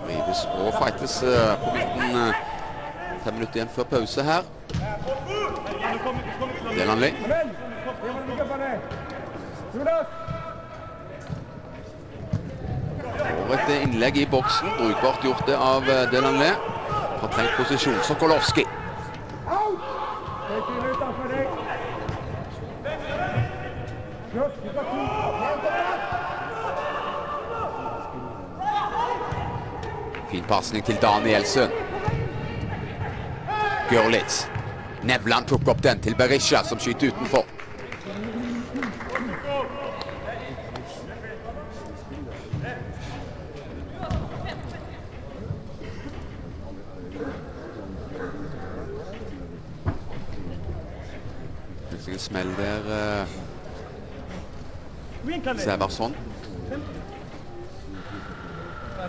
Rives og fightes på midten. 5 minutter igjen før pause her. Delanley. Og et innlegg i boksen. Brukbart gjort det av Delanley. Fra trengt posisjon. Sokolovski. Fin passning til Danielsen. Görlitz. Nevland tok opp den til Berisha, som skyter utenfor. Plutselig en smell der. Seversson.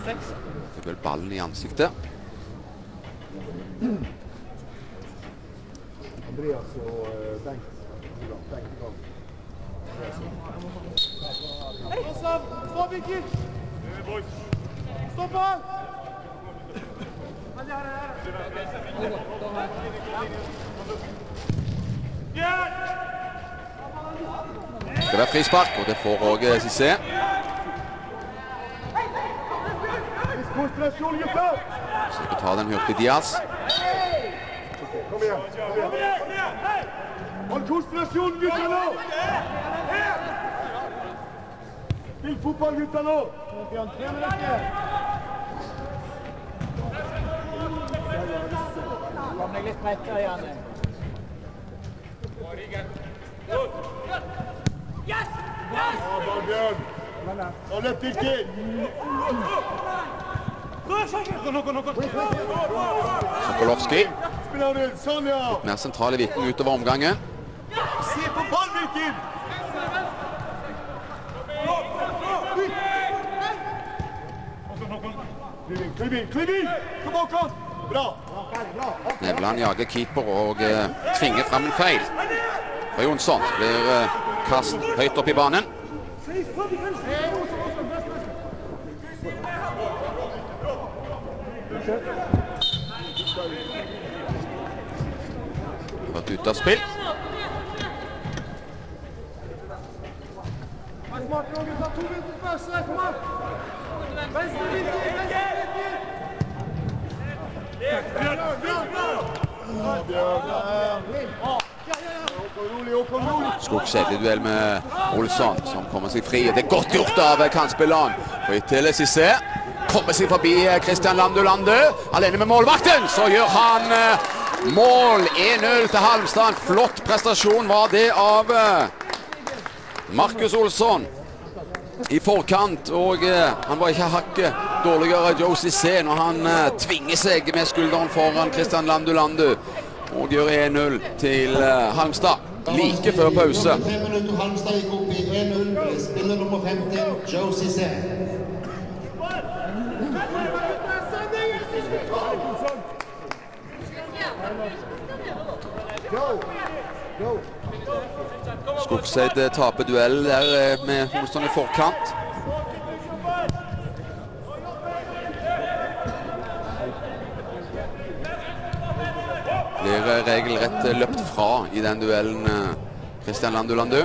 Det er vel ballen i ansiktet. Andreas og Bengt. Stopp ikke! Stopp han! Det skal være frispark, og det får også Cissé. Så skal ta den hurtig Diaz. Kom igjen, kom igjen. Hold konsentrasjon, gutta nå! Spill fotball, gutta nå! Kom deg litt brettere, Janne. Yes! Bjørn! Og løp ikke! Sokolovski. Sånn, ja! Mer sentrale virkning utover omgangen. Se på ballvirken! Kliv inn! Kom bak! Bra! Nevland jager keeper og tvinger frem en feil. Fra Jonsson blir kast høyt opp i banen. Vært ut av spill. Skogseid i duell med Olsson, som kommer seg fri. Det er godt gjort av kantspilleren. Og til Cissé. Kommer seg forbi Christian Landu Lande. Alene med målvakten, så gjør han mål. 1-0 til Halmstad. En flott prestasjon var det av Markus Olsson i forkant. Og han var ikke hakket dårligere Joe Cissé når han tvinger seg med skulderen foran Christian Landu Lande. Og gjør 1-0 til Halmstad. Like før pause. 5 minutter Halmstad gikk opp i 1-0. Spiller nummer 15, Joe Cissé. Skogseid taper duell der med motstand i forkant. Blir regelrett løpt fra i den duellen, Christian Landu Landu.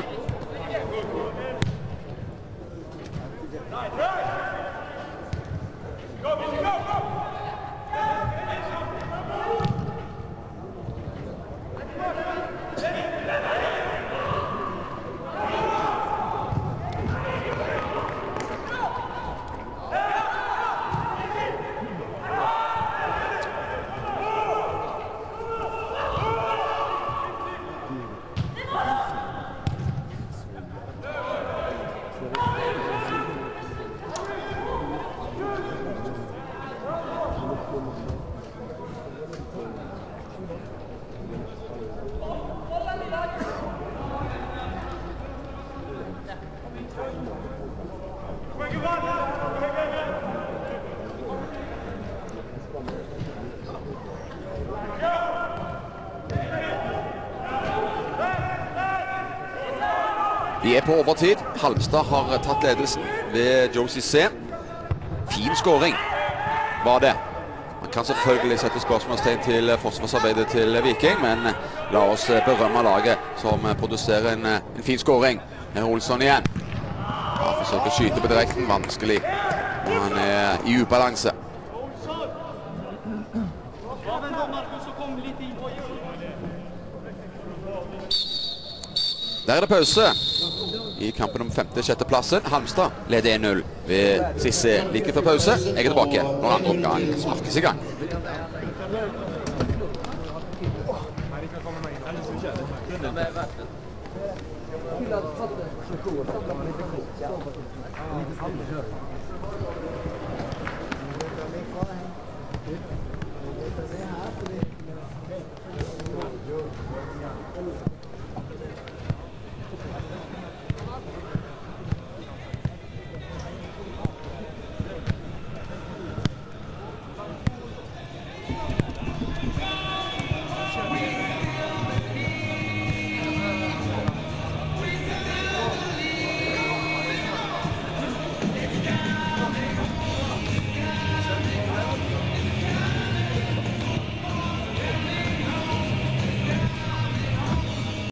Vi er på overtid. Halmstad har tatt ledelsen ved Joe Cissé. Fin skåring var det. Man kan selvfølgelig sette spørsmålstegn til forsvarsarbeidet til Viking, men la oss berømme laget som produserer en fin skåring. Olsson igjen. Ja, forsøker å skyte på direkten, vanskelig. Han er i ubalanse. Der er det pause i kampen om 5.-6. plassen. Halmstad leder 1-0 ved Cissé like før pause. Jeg er tilbake når andre omgang sparkes i gang.